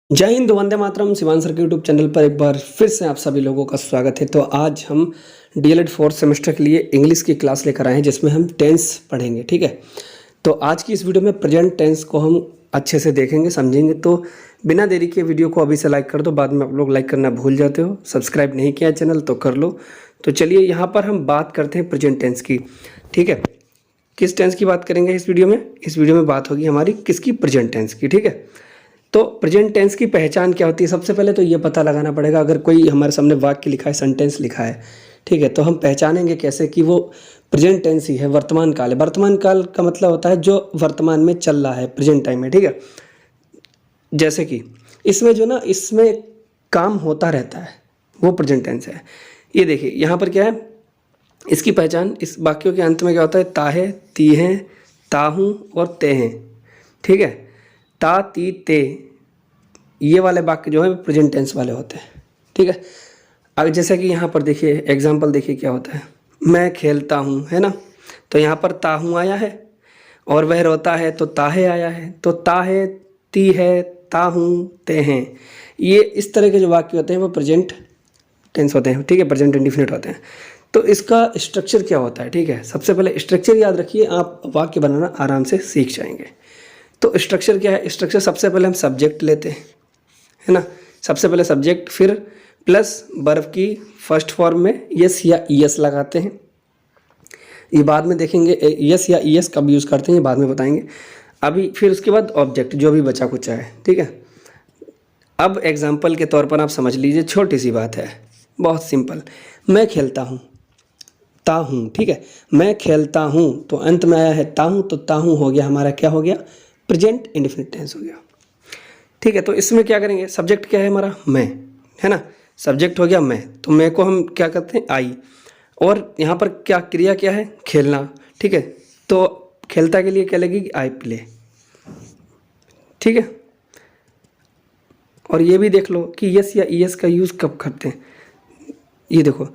जय हिंद, वंदे मातरम। शिवान सर के YouTube channel पर एक बार फिर से आप सभी लोगों का स्वागत है। तो आज हम डीएलएड फोर्थ सेमेस्टर के लिए इंग्लिश की क्लास लेकर आए हैं जिसमें हम टेंस पढ़ेंगे। ठीक है, तो आज की इस वीडियो में प्रेजेंट टेंस को हम अच्छे से देखेंगे, समझेंगे। तो बिना देरी के वीडियो को अभी से लाइक कर दो, बाद में आप लोग लाइक करना भूल जाते हो। सब्सक्राइब नहीं किया चैनल तो कर लो। तो चलिए यहाँ पर हम बात करते हैं प्रेजेंट टेंस की। ठीक है, किस टेंस की बात करेंगे इस वीडियो में? इस वीडियो में बात होगी हमारी किसकी? प्रेजेंट टेंस की। ठीक है, तो प्रेजेंट टेंस की पहचान क्या होती है? सबसे पहले तो ये पता लगाना पड़ेगा, अगर कोई हमारे सामने वाक्य लिखा है, सेंटेंस लिखा है, ठीक है, तो हम पहचानेंगे कैसे कि वो प्रेजेंट टेंस ही है, वर्तमान काल है। वर्तमान काल का मतलब होता है जो वर्तमान में चल रहा है, प्रेजेंट टाइम में। ठीक है, जैसे कि इसमें जो ना, इसमें काम होता रहता है, वो प्रेजेंट टेंस है। ये देखिए यहाँ पर क्या है, इसकी पहचान इस वाक्यों के अंत में क्या होता है? ता है, ती हैं, ताहूँ और ते हैं। ठीक है, ता, ती, ते, ये वाले वाक्य जो है प्रेजेंट टेंस वाले होते हैं। ठीक है, अब जैसे कि यहाँ पर देखिए एग्जाम्पल, देखिए क्या होता है। मैं खेलता हूँ, है ना, तो यहाँ पर ताहूँ आया है, और वह रोता है तो ताहे आया है। तो ताहे, ती है, ताहूँ, ते हैं, ये इस तरह के जो वाक्य होते हैं वो प्रेजेंट टेंस होते हैं। ठीक है, प्रेजेंट इंडेफिनिट होते हैं। तो इसका स्ट्रक्चर क्या होता है? ठीक है, सबसे पहले स्ट्रक्चर याद रखिए, आप वाक्य बनाना आराम से सीख जाएंगे। तो स्ट्रक्चर क्या है? स्ट्रक्चर सबसे पहले हम सब्जेक्ट लेते हैं, है ना, सबसे पहले सब्जेक्ट, फिर प्लस वर्ब की फर्स्ट फॉर्म में यस या ईएस लगाते हैं। ये बाद में देखेंगे, यस या ईएस कब यूज़ करते हैं ये बाद में बताएंगे। अभी फिर उसके बाद ऑब्जेक्ट जो भी बचा कुछ है। ठीक है, अब एग्जाम्पल के तौर पर आप समझ लीजिए, छोटी सी बात है, बहुत सिंपल। मैं खेलता हूँ, ताहूँ। ठीक है, मैं खेलता हूँ, तो अंत में आया है ताहूँ, तो ताहूँ हो गया हमारा, क्या हो गया? प्रेजेंट इंडेफिनिट टेंस हो गया। ठीक है, तो इसमें क्या करेंगे? सब्जेक्ट क्या है हमारा? मैं, है ना, सब्जेक्ट हो गया मैं, तो मैं को हम क्या करते हैं? आई। और यहाँ पर क्या क्रिया क्या है? खेलना। ठीक है, तो खेलता के लिए क्या लगेगी? I play. ठीक है, और ये भी देख लो कि यस या ईएस का यूज़ कब करते हैं। ये देखो,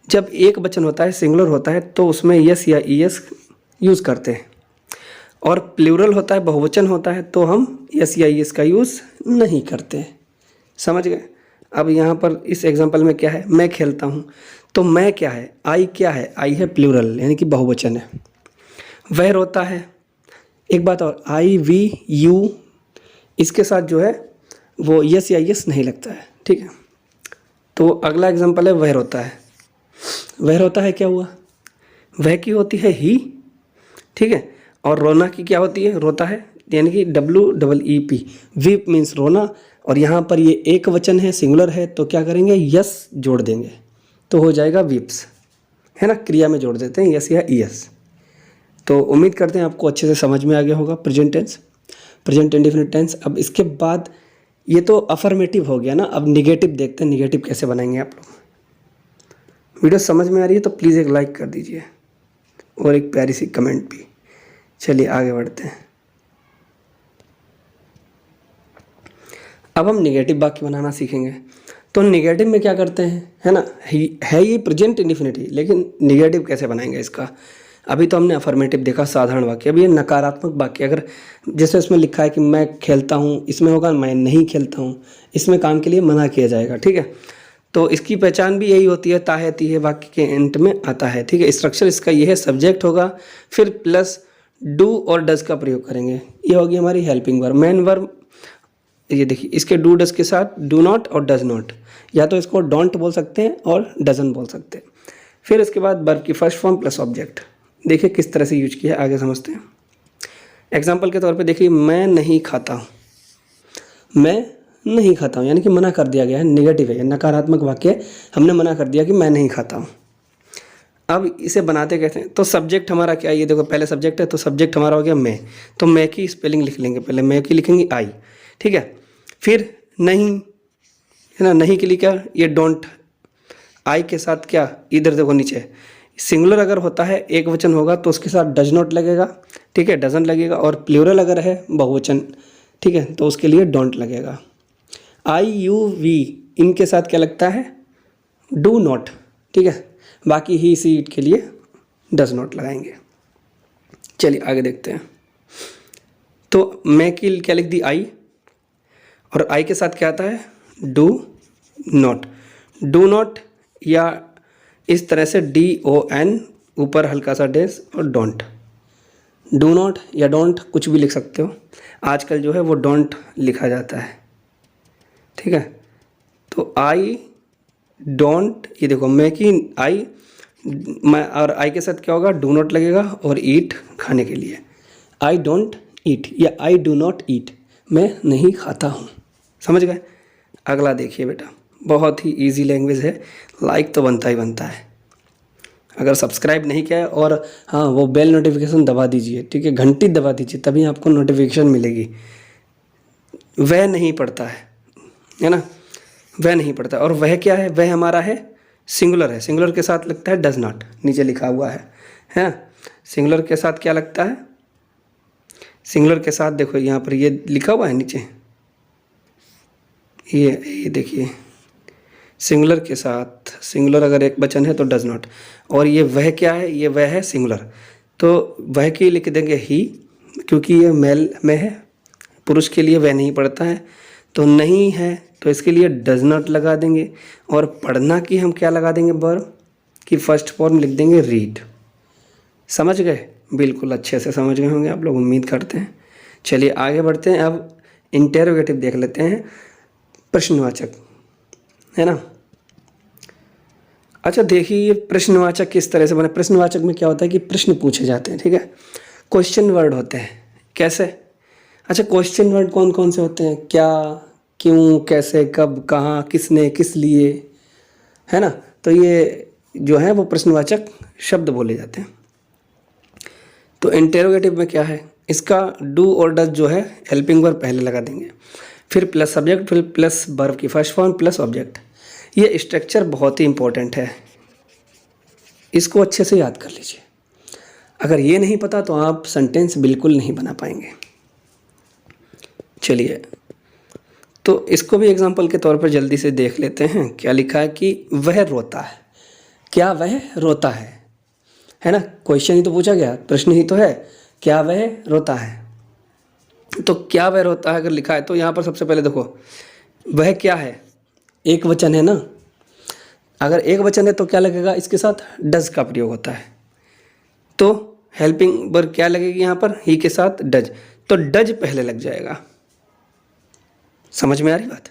जब एक वचन होता है, सिंगुलर होता है, तो उसमें यस या ईएस यूज़ करते हैं, और प्लूरल होता है, बहुवचन होता है, तो हम यस या ईएस का यूज़ नहीं करते। समझ गए? अब यहाँ पर इस एग्जांपल में क्या है? मैं खेलता हूँ, तो मैं क्या है? आई क्या है? आई है प्लूरल, यानी कि बहुवचन है। वह रोता है, एक बात और, आई, वी, यू, इसके साथ जो है वो यस या ईएस नहीं लगता है। ठीक है, तो अगला एग्जांपल है वह रोता है। वह रोता है क्या हुआ? वह की होती है ही। ठीक है, और रोना की क्या होती है? रोता है, यानी कि WEEP, वीप मीन्स रोना। और यहाँ पर ये एक वचन है, सिंगुलर है, तो क्या करेंगे? यस जोड़ देंगे, तो हो जाएगा वीप्स, है ना, क्रिया में जोड़ देते हैं यस या ईएस। तो उम्मीद करते हैं आपको अच्छे से समझ में आ गया होगा present tense, present indefinite tense. अब इसके बाद ये तो अफर्मेटिव हो गया ना, अब निगेटिव देखते हैं, निगेटिव कैसे बनाएंगे आप लोग। वीडियो समझ में आ रही है तो प्लीज़ एक लाइक कर दीजिए और एक प्यारी सी कमेंट भी। चलिए आगे बढ़ते हैं। अब हम निगेटिव वाक्य बनाना सीखेंगे। तो निगेटिव में क्या करते हैं, है ना, है ये प्रेजेंट इंडेफिनिट, लेकिन निगेटिव कैसे बनाएंगे इसका? अभी तो हमने अफर्मेटिव देखा, साधारण वाक्य। अभी ये नकारात्मक वाक्य, अगर जैसे इसमें लिखा है कि मैं खेलता हूँ, इसमें होगा मैं नहीं खेलता हूँ, इसमें काम के लिए मना किया जाएगा। ठीक है, तो इसकी पहचान भी यही होती है, ताहे तीहे वाक्य के एंड में आता है। ठीक है, स्ट्रक्चर इसका ये है, सब्जेक्ट होगा, फिर प्लस डू और डज का प्रयोग करेंगे। ये होगी हमारी हेल्पिंग वर्ब, मेन वर्ब। ये देखिए, इसके डू डज के साथ डू नॉट और डज नॉट, या तो इसको डोंट बोल सकते हैं और डजन बोल सकते हैं। फिर इसके बाद वर्ब की फर्स्ट फॉर्म प्लस ऑब्जेक्ट। देखिए किस तरह से यूज किया है, आगे समझते हैं। एग्जाम्पल के तौर पे देखिए, मैं नहीं खाता हूँ। मैं नहीं खाता हूँ यानी कि मना कर दिया गया है, निगेटिव है, नकारात्मक वाक्य है, हमने मना कर दिया कि मैं नहीं खाता हूँ। अब इसे बनाते कैसे हैं? तो सब्जेक्ट हमारा क्या है? ये देखो, पहले सब्जेक्ट है, तो सब्जेक्ट हमारा हो गया मैं, तो मैं की स्पेलिंग लिख लेंगे, पहले मैं की लिखेंगे आई। ठीक है, फिर नहीं, है ना, नहीं के लिए क्या? ये डोंट, आई के साथ क्या? इधर देखो नीचे, सिंगुलर अगर होता है, एक वचन होगा, तो उसके साथ डज नॉट लगेगा। ठीक है, डजन लगेगा, और प्लूरल अगर है, बहुवचन, ठीक है, तो उसके लिए डोंट लगेगा। आई, यू, वी, इनके साथ क्या लगता है? Do not. ठीक है, बाकी ही सी इट के लिए डज नॉट लगाएंगे। चलिए आगे देखते हैं। तो मैं की क्या लिख दी? आई, और आई के साथ क्या आता है, डू नॉट। डू नॉट या इस तरह से DON ऊपर हल्का सा डेस और डोंट। डू नॉट या डोंट कुछ भी लिख सकते हो, आजकल जो है वो डोंट लिखा जाता है, ठीक है। तो आई डोंट, ये देखो मैं कि आई, मैं और आई के साथ क्या होगा, डू नॉट लगेगा और ईट खाने के लिए। आई डोंट ईट या आई डू नॉट ईट, मैं नहीं खाता हूँ। समझ गए। अगला देखिए बेटा, बहुत ही इजी लैंग्वेज है, लाइक तो बनता ही बनता है। अगर सब्सक्राइब नहीं किया है और हाँ वो बेल नोटिफिकेशन दबा दीजिए, ठीक है, घंटी दबा दीजिए, तभी आपको नोटिफिकेशन मिलेगी। वह नहीं पढ़ता है ना, वह नहीं पढ़ता। और वह क्या है, वह हमारा है सिंगुलर है, सिंगुलर के साथ लगता है डज नॉट, नीचे लिखा हुआ है ना। सिंगुलर के साथ क्या लगता है, सिंगुलर के साथ देखो यहाँ पर ये लिखा हुआ है नीचे, ये देखिए, सिंगुलर के साथ, सिंगुलर अगर एक वचन है तो डज नॉट। और ये वह क्या है, ये वह है सिंगुलर, तो वह के लिख देंगे ही, क्योंकि ये मेल में है, पुरुष के लिए वह नहीं पढ़ता है, तो नहीं है तो इसके लिए डज नॉट लगा देंगे। और पढ़ना की हम क्या लगा देंगे, वर्ब की फर्स्ट फॉर्म लिख देंगे रीड। समझ गए, बिल्कुल अच्छे से समझ गए होंगे आप लोग, उम्मीद करते हैं। चलिए आगे बढ़ते हैं, अब इंटेरोगेटिव देख लेते हैं, प्रश्नवाचक, है ना। अच्छा देखिए ये प्रश्नवाचक किस तरह से बने। प्रश्नवाचक में क्या होता है कि प्रश्न पूछे जाते हैं, ठीक है, क्वेश्चन वर्ड होते हैं। कैसे, अच्छा क्वेश्चन वर्ड कौन कौन से होते हैं, क्या, क्यों, कैसे, कब, कहाँ, किसने, किस लिए, है ना। तो ये जो है वो प्रश्नवाचक शब्द बोले जाते हैं। तो इंटेरोगेटिव में क्या है, इसका डू और डज जो है हेल्पिंग वर्ब पहले लगा देंगे, फिर प्लस सब्जेक्ट, फिर प्लस वर्ब की फर्स्ट फॉर्म प्लस ऑब्जेक्ट। ये स्ट्रक्चर बहुत ही इंपॉर्टेंट है, इसको अच्छे से याद कर लीजिए। अगर ये नहीं पता तो आप सेंटेंस बिल्कुल नहीं बना पाएंगे। चलिए तो इसको भी एग्जांपल के तौर पर जल्दी से देख लेते हैं। क्या लिखा है कि वह रोता है, क्या वह रोता है ना, क्वेश्चन ही तो पूछा गया, प्रश्न ही तो है, क्या वह रोता है। तो क्या वह रोता है अगर लिखा है तो यहाँ पर सबसे पहले देखो वह क्या है, एक वचन है ना। अगर एक वचन है तो क्या लगेगा, इसके साथ डज का प्रयोग होता है, तो हेल्पिंग वर्ब क्या लगेगी यहाँ पर, ही के साथ डज, तो डज पहले लग जाएगा। समझ में आ रही बात,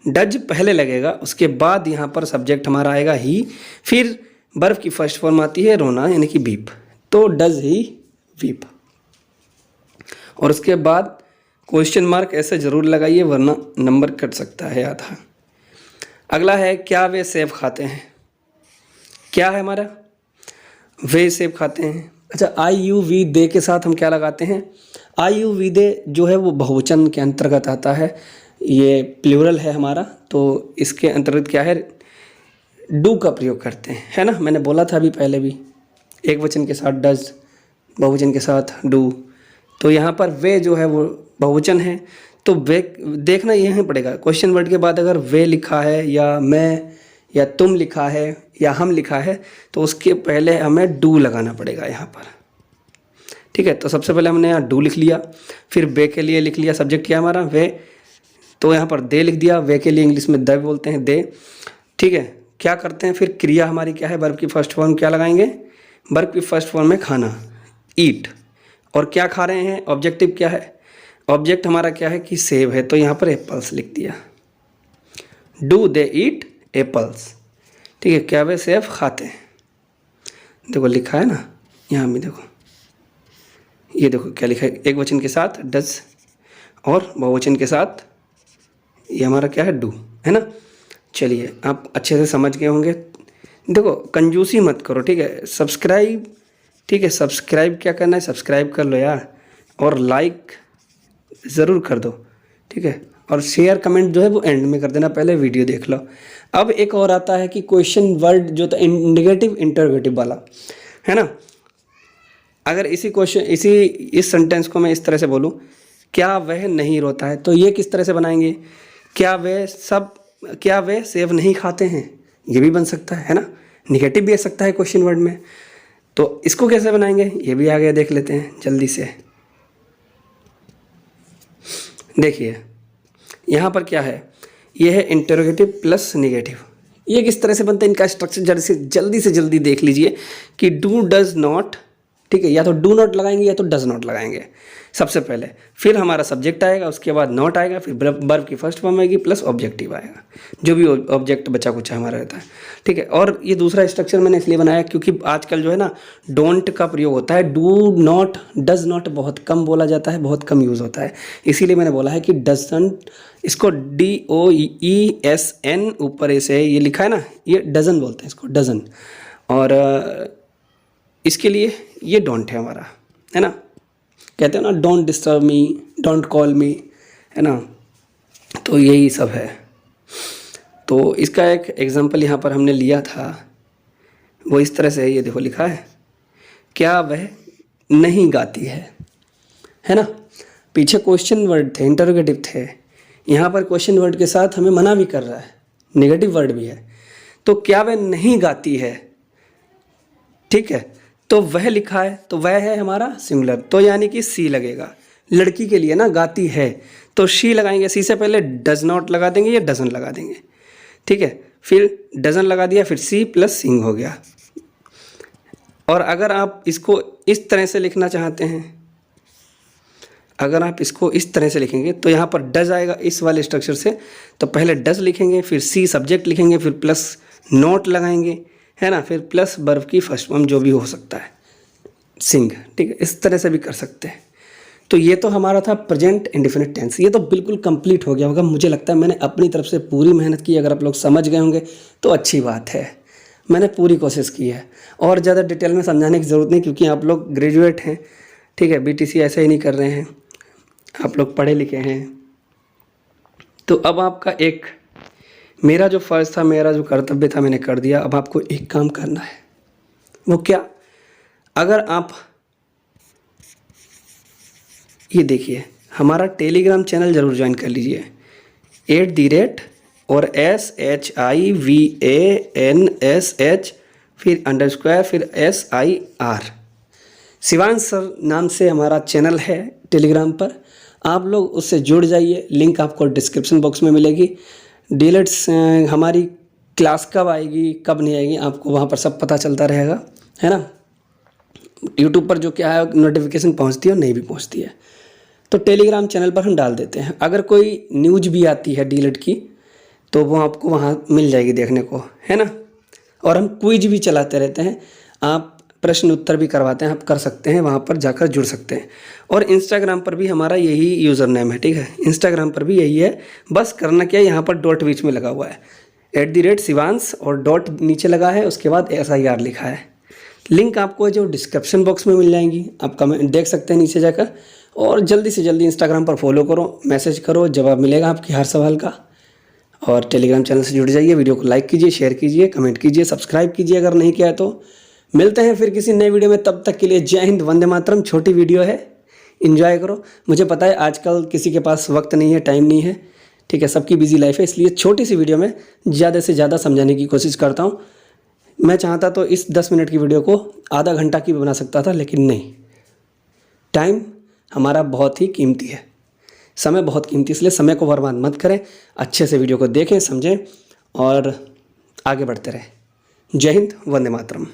डज पहले लगेगा, उसके बाद यहाँ पर सब्जेक्ट हमारा आएगा ही, फिर वर्ब की फर्स्ट फॉर्म आती है रोना यानी कि वीप, तो डज ही वीप। और उसके बाद क्वेश्चन मार्क ऐसे जरूर लगाइए वरना नंबर कट सकता है आधा। अगला है क्या वे सेब खाते हैं, क्या है हमारा, वे सेब खाते हैं। अच्छा आई यू वी दे के साथ हम क्या लगाते हैं, आई यू वी दे जो है वो बहुवचन के अंतर्गत आता है, ये प्लूरल है हमारा, तो इसके अंतर्गत क्या है, डू का प्रयोग करते हैं, है ना। मैंने बोला था अभी पहले भी, एक वचन के साथ डज, बहुवचन के साथ डू। तो यहाँ पर वे जो है वो बहुवचन है, तो वे देखना यही पड़ेगा, क्वेश्चन वर्ड के बाद अगर वे लिखा है या मैं या तुम लिखा है या हम लिखा है तो उसके पहले हमें डू लगाना पड़ेगा यहाँ पर, ठीक है। तो सबसे पहले हमने यहाँ डू लिख लिया, फिर वे के लिए लिख लिया, सब्जेक्ट क्या हमारा वे, तो यहाँ पर दे लिख दिया, वे के लिए इंग्लिश में द बोलते हैं दे, ठीक है। क्या करते हैं फिर, क्रिया हमारी क्या है, वर्ब की फर्स्ट फॉर्म क्या लगाएंगे, वर्ब की फर्स्ट फॉर्म में खाना, ईट, और क्या खा रहे हैं, ऑब्जेक्टिव क्या है, ऑब्जेक्ट हमारा क्या है कि सेब है, तो यहाँ पर एप्पल्स लिख दिया, डू दे ईट एप्पल्स, ठीक है, क्या वे सेब खाते हैं। देखो लिखा है ना यहाँ भी, देखो ये देखो क्या लिखा है, एक वचन के साथ डज और बहुवचन के साथ ये हमारा क्या है डू, है ना। चलिए आप अच्छे से समझ गए होंगे। देखो कंजूसी मत करो, ठीक है, सब्सक्राइब, ठीक है, सब्सक्राइब क्या करना है, सब्सक्राइब कर लो यार, और लाइक ज़रूर कर दो, ठीक है, और शेयर कमेंट जो है वो एंड में कर देना, पहले वीडियो देख लो। अब एक और आता है कि क्वेश्चन वर्ड जो था नेगेटिव इंटरोगेटिव वाला, है ना। अगर इस सेंटेंस को मैं इस तरह से बोलूँ, क्या वह नहीं रोता है, तो ये किस तरह से बनाएंगे, क्या वे सेब नहीं खाते हैं, ये भी बन सकता है ना, निगेटिव भी आ सकता है क्वेश्चन वर्ड में। तो इसको कैसे बनाएंगे ये भी आगे देख लेते हैं जल्दी से। देखिए यहाँ पर क्या है, ये है इंटरोगेटिव प्लस निगेटिव। ये किस तरह से बनता है, इनका स्ट्रक्चर जल्दी से जल्दी देख लीजिए कि डू डज नॉट, ठीक है, या तो डू नॉट लगाएंगे या तो डज नॉट लगाएंगे सबसे पहले, फिर हमारा सब्जेक्ट आएगा, उसके बाद नॉट आएगा, फिर वर्ब की फर्स्ट फॉर्म आएगी प्लस ऑब्जेक्टिव आएगा, जो भी ऑब्जेक्ट बचा कुछ हमारा रहता है, ठीक है। और ये दूसरा स्ट्रक्चर मैंने इसलिए बनाया क्योंकि आजकल जो है ना डोंट का प्रयोग होता है, डू नॉट डज नॉट बहुत कम बोला जाता है, बहुत कम यूज़ होता है, इसीलिए मैंने बोला है कि डजंट, इसको DOESN ऊपर ऐसे ये लिखा है ना, ये डजन बोलते हैं इसको, डजन, और इसके लिए ये डोंट है हमारा, है ना, कहते हैं ना don't disturb me, don't call मी, है ना, तो यही सब है। तो इसका एक एग्जांपल यहाँ पर हमने लिया था, वो इस तरह से है, ये देखो लिखा है, क्या वह नहीं गाती है ना। पीछे क्वेश्चन वर्ड थे, इंटरोगेटिव थे, यहाँ पर क्वेश्चन वर्ड के साथ हमें मना भी कर रहा है, नेगेटिव वर्ड भी है। तो क्या वह नहीं गाती है, ठीक है, तो वह लिखा है, तो वह है हमारा सिंगुलर, तो यानी कि सी लगेगा, लड़की के लिए ना, गाती है तो शी लगाएंगे, सी से पहले डज नॉट लगा देंगे या डजन लगा देंगे, ठीक है, फिर डजन लगा दिया, फिर सी प्लस सिंग हो गया। और अगर आप इसको इस तरह से लिखना चाहते हैं, अगर आप इसको इस तरह से लिखेंगे तो यहाँ पर डज आएगा इस वाले स्ट्रक्चर से, तो पहले डज लिखेंगे, फिर सी सब्जेक्ट लिखेंगे, फिर प्लस नॉट लगाएंगे, है ना, फिर प्लस वर्ब की फर्स्ट फॉर्म जो भी हो सकता है, सिंग, ठीक है, इस तरह से भी कर सकते हैं। तो ये तो हमारा था प्रेजेंट इंडेफिनिट टेंस, ये तो बिल्कुल कंप्लीट हो गया होगा, मुझे लगता है मैंने अपनी तरफ से पूरी मेहनत की, अगर आप लोग समझ गए होंगे तो अच्छी बात है, मैंने पूरी कोशिश की है, और ज़्यादा डिटेल में समझाने की ज़रूरत नहीं क्योंकि आप लोग ग्रेजुएट हैं, ठीक है, BTC ऐसे ही नहीं कर रहे हैं, आप लोग पढ़े लिखे हैं। तो अब आपका एक, मेरा जो फ़र्ज़ था, मेरा जो कर्तव्य था, मैंने कर दिया। अब आपको एक काम करना है, वो क्या, अगर आप ये देखिए, हमारा टेलीग्राम चैनल ज़रूर ज्वाइन कर लीजिए, @ और SHIVANSH फिर _ फिर SIR, शिवांश सर नाम से हमारा चैनल है टेलीग्राम पर, आप लोग उससे जुड़ जाइए, लिंक आपको डिस्क्रिप्शन बॉक्स में मिलेगी। डीएलएड्स हमारी क्लास कब आएगी कब नहीं आएगी आपको वहाँ पर सब पता चलता रहेगा, है ना। यूट्यूब पर जो क्या है नोटिफिकेशन पहुँचती है और नहीं भी पहुँचती है, तो टेलीग्राम चैनल पर हम डाल देते हैं। अगर कोई न्यूज भी आती है डीएलएड की तो वो आपको वहाँ मिल जाएगी देखने को, है ना। और हम क्विज भी चलाते रहते हैं, आप प्रश्न उत्तर भी करवाते हैं, आप कर सकते हैं, वहाँ पर जाकर जुड़ सकते हैं। और इंस्टाग्राम पर भी हमारा यही यूज़र नेम है, ठीक है, इंस्टाग्राम पर भी यही है। बस करना क्या है, यहाँ पर डॉट बीच में लगा हुआ है, @ शिवांश और डॉट नीचे लगा है, उसके बाद SIR लिखा है। लिंक आपको जो डिस्क्रिप्शन बॉक्स में मिल जाएंगी, आप कमेंट देख सकते हैं नीचे जाकर। और जल्दी से जल्दी इंस्टाग्राम पर फॉलो करो, मैसेज करो, जवाब मिलेगा आपके हर सवाल का। और टेलीग्राम चैनल से जुड़ जाइए, वीडियो को लाइक कीजिए, शेयर कीजिए, कमेंट कीजिए, सब्सक्राइब कीजिए अगर नहीं किया है तो। मिलते हैं फिर किसी नए वीडियो में, तब तक के लिए जय हिंद, वंदे मातरम। छोटी वीडियो है, एंजॉय करो। मुझे पता है आजकल किसी के पास वक्त नहीं है, टाइम नहीं है, ठीक है, सबकी बिजी लाइफ है, इसलिए छोटी सी वीडियो में ज़्यादा से ज़्यादा समझाने की कोशिश करता हूँ। मैं चाहता तो इस 10 मिनट की वीडियो को आधा घंटा की भी बना सकता था, लेकिन नहीं, टाइम हमारा बहुत ही कीमती है, समय बहुत कीमती, इसलिए समय को बर्बाद मत करें, अच्छे से वीडियो को देखें, समझें और आगे बढ़ते रहें। जय हिंद, वंदे मातरम।